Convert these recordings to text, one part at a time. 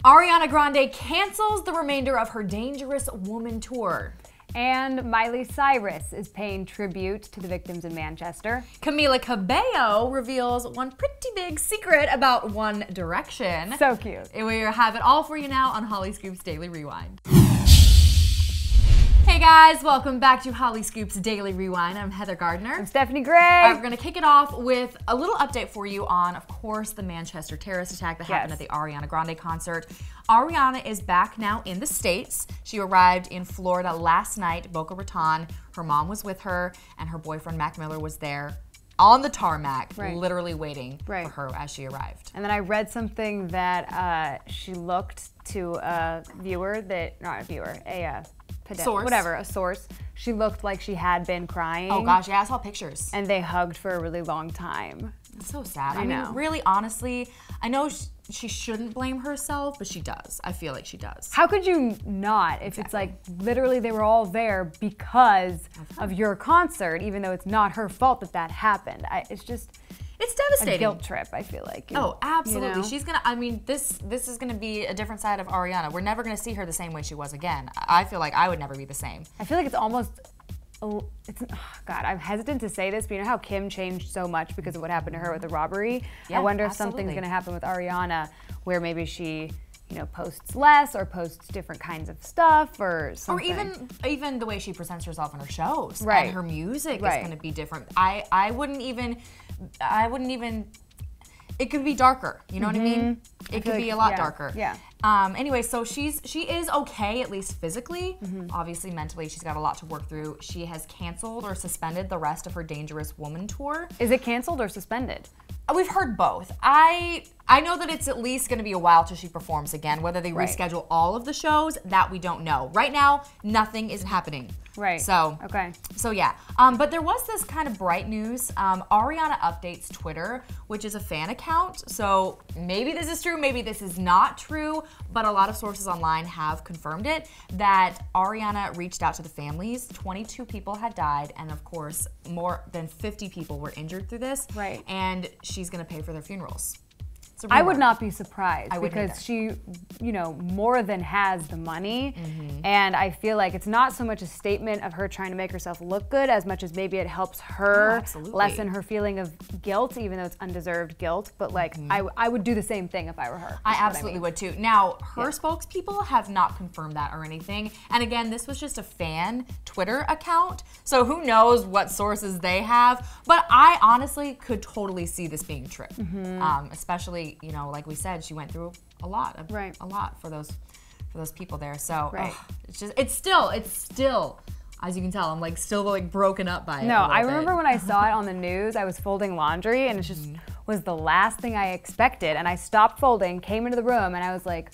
Ariana Grande cancels the remainder of her Dangerous Woman tour. And Miley Cyrus is paying tribute to the victims in Manchester. Camila Cabello reveals one pretty big secret about One Direction. So cute. We have it all for you now on Hollyscoop's Daily Rewind. Hey guys, welcome back to Hollyscoop's Daily Rewind. I'm Heather Gardner. I'm Stephanie Gray. We're going to kick it off with a little update for you on, of course, the Manchester terrorist attack that happened at the Ariana Grande concert. Ariana is back now in the States. She arrived in Florida last night, Boca Raton. Her mom was with her, and her boyfriend, Mac Miller, was there on the tarmac, literally waiting for her as she arrived. And then I read something that she looked to a viewer that, not a viewer, a source. She looked like she had been crying. Oh gosh, yeah, I saw pictures. And they hugged for a really long time. It's so sad. I know. mean, really, honestly, I know she shouldn't blame herself, but she does. I feel like she does. How could you not if it's like literally they were all there because of your concert, even though it's not her fault that that happened. It's devastating. A guilt trip, I feel like. Oh, absolutely. You know? She's gonna, I mean, this is gonna be a different side of Ariana. We're never gonna see her the same way she was again. I feel like I would never be the same. I feel like it's almost, God, I'm hesitant to say this, but you know how Kim changed so much because of what happened to her with the robbery? Yeah, I wonder if something's gonna happen with Ariana where maybe she, you know, posts less or posts different kinds of stuff or something. Or even the way she presents herself in her shows. Right. And her music is gonna be different. I wouldn't even, it could be darker, you know what I mean? It could be a lot darker. Yeah. Anyway, so she is okay, at least physically. Obviously, mentally, she's got a lot to work through. She has canceled or suspended the rest of her Dangerous Woman tour. Is it canceled or suspended? We've heard both. I know that it's at least going to be a while till she performs again. Whether they reschedule all of the shows, that we don't know. Right now, nothing is happening. Right. So, So yeah. But there was this kind of bright news. Ariana updates Twitter, which is a fan account. So maybe this is true, maybe this is not true, but a lot of sources online have confirmed it, that Ariana reached out to the families. 22 people had died, and of course, more than 50 people were injured through this. Right. And she's going to pay for their funerals. I would not be surprised because she, you know, more than has the money. And I feel like it's not so much a statement of her trying to make herself look good as much as maybe it helps her lessen her feeling of guilt, even though it's undeserved guilt. But like, I would do the same thing if I were her. I absolutely would too. Now, her spokespeople have not confirmed that or anything. And again, this was just a fan Twitter account. So who knows what sources they have. But I honestly could totally see this being true. Especially, you know, like we said, she went through a lot for those people there. So it's still, as you can tell, I'm like still like broken up by it. No, I remember when I saw it on the news, I was folding laundry and it just was the last thing I expected. And I stopped folding, came into the room, and I was like,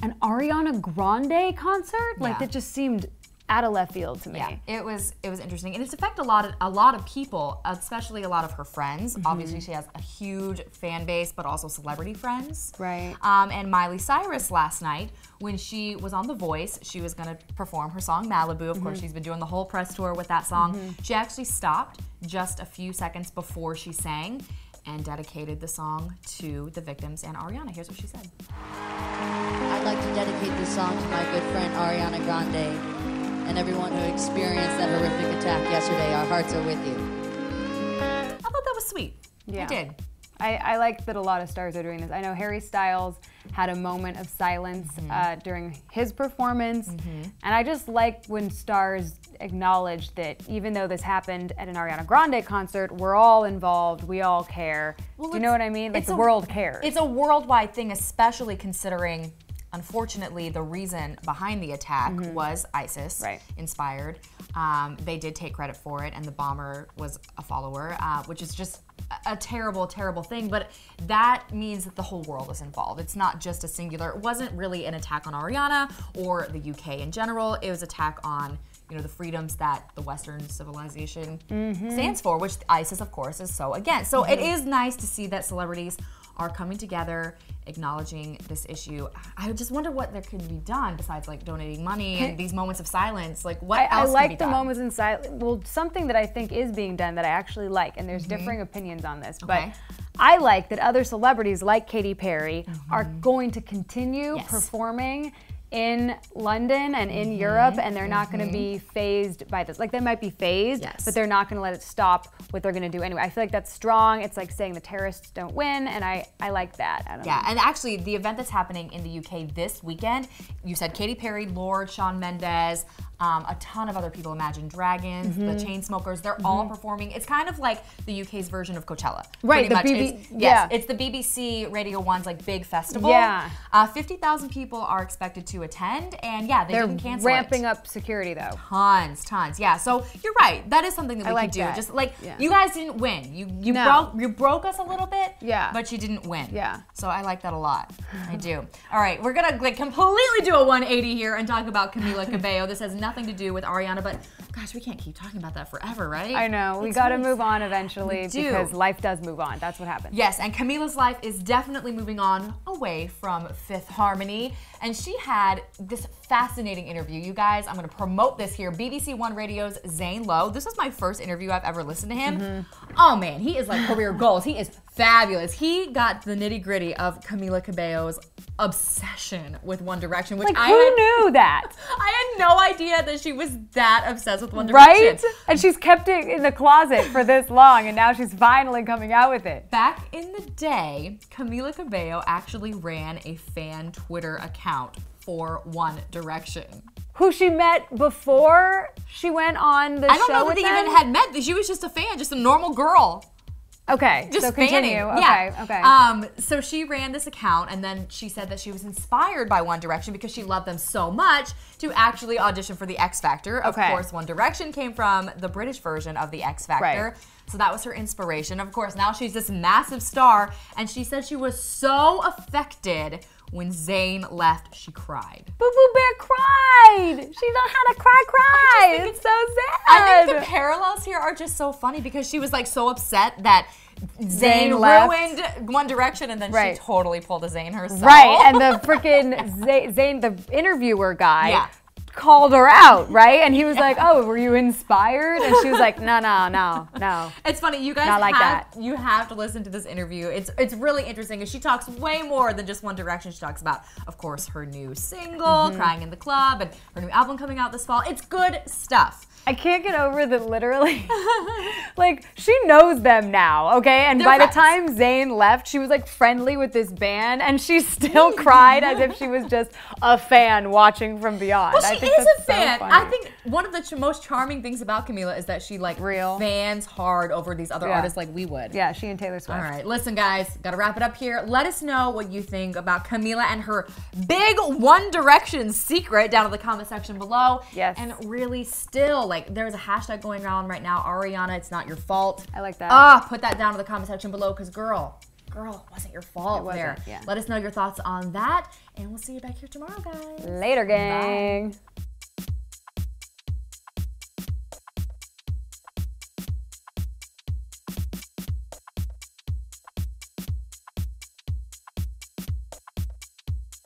an Ariana Grande concert? Like that just seemed out of left field to me. Yeah, it was interesting, and it's affected a lot of people, especially a lot of her friends. Obviously, she has a huge fan base, but also celebrity friends. Right. And Miley Cyrus last night, when she was on The Voice, she was going to perform her song Malibu. Of course, she's been doing the whole press tour with that song. She actually stopped just a few seconds before she sang and dedicated the song to the victims and Ariana. Here's what she said. I'd like to dedicate this song to my good friend Ariana Grande and everyone who experienced that horrific attack yesterday. Our hearts are with you. I thought that was sweet. Yeah. I did. I like that a lot of stars are doing this. I know Harry Styles had a moment of silence during his performance. And I just like when stars acknowledge that even though this happened at an Ariana Grande concert, we're all involved, we all care. Well, do you know what I mean? Like the world cares. It's a worldwide thing, especially considering, unfortunately, the reason behind the attack was ISIS inspired. They did take credit for it, and the bomber was a follower, which is just a terrible, terrible thing. But that means that the whole world is involved. It's not just a singular. It wasn't really an attack on Ariana or the UK in general. It was an attack on, you know, the freedoms that the Western civilization stands for, which ISIS, of course, is so against. So it is nice to see that celebrities are coming together, acknowledging this issue. I just wonder what there could be done besides like donating money and these moments of silence. Like what else I could be like the done? moments in silence. Well, something that I think is being done that I actually like, and there's differing opinions on this, but I like that other celebrities like Katy Perry are going to continue performing in London and in Europe, and they're not going to be phased by this. Like, they might be phased, but they're not going to let it stop what they're going to do anyway. I feel like that's strong. It's like saying the terrorists don't win, and I like that. I don't know. And actually, the event that's happening in the UK this weekend, you said Katy Perry, Lorde, Shawn Mendes, a ton of other people, Imagine Dragons, the Chainsmokers, they're all performing. It's kind of like the UK's version of Coachella. Right, it's the BBC Radio 1's like big festival. 50,000 people are expected to attend, and they didn't cancel it. They're ramping up security though. Tons. Yeah, so you're right. That is something that we could do. That. Just like, you guys didn't win. You broke us a little bit, but you didn't win. So I like that a lot. I do. All right, we're gonna like completely do a 180 here and talk about Camila Cabello. This has nothing to do with Ariana, but gosh, we can't keep talking about that forever, right? I know. We got to move on eventually because life does move on. That's what happens. Yes, and Camila's life is definitely moving on away from Fifth Harmony. And she had this fascinating interview. You guys, I'm going to promote this here. BBC One Radio's Zane Lowe. This was my first interview I've ever listened to him. Oh man, he is like career goals. He is fabulous. He got the nitty gritty of Camila Cabello's obsession with One Direction, which who knew that? I had no idea that she was that obsessed with One Direction. Right? And she's kept it in the closet for this long, and now she's finally coming out with it. Back in the day, Camila Cabello actually ran a fan Twitter account for One Direction. Who she met before she went on the show. I don't know that they even had met. She was just a fan, just a normal girl. Okay, just so continue. fanning. Okay. So she ran this account, and then she said that she was inspired by One Direction because she loved them so much to actually audition for the X Factor. Of course, One Direction came from the British version of the X Factor. Right. So that was her inspiration. Of course, now she's this massive star, and she said she was so affected when Zayn left, she cried. Boo Boo Bear cried. She know how to cry. It's so sad. I think the parallels here are just so funny because she was like so upset that Zayn ruined One Direction, and then she totally pulled a Zayn herself. Right, and the freaking Zayn, the interviewer guy, called her out, right? And he was like, "Oh, were you inspired?" And she was like, "No." It's funny, you guys you have to listen to this interview. It's really interesting because she talks way more than just One Direction. She talks about, of course, her new single, Crying in the Club, and her new album coming out this fall. It's good stuff. I can't get over that literally, like, she knows them now, okay? And by the time Zayn left, she was, like, friendly with this band, and she still cried as if she was just a fan watching from beyond. Well, she is a fan. So I think one of the most charming things about Camila is that she, like, fans hard over these other artists like we would. Yeah, she and Taylor Swift. All right, listen, guys, gotta wrap it up here. Let us know what you think about Camila and her big One Direction secret down in the comment section below. Yes. And really still, like, there's a hashtag going around right now, Ariana, it's not your fault. I like that. Put that down in the comment section below, because girl, it wasn't your fault. It wasn't, there. yeah. Let us know your thoughts on that, and we'll see you back here tomorrow, guys. Later, gang. Bye.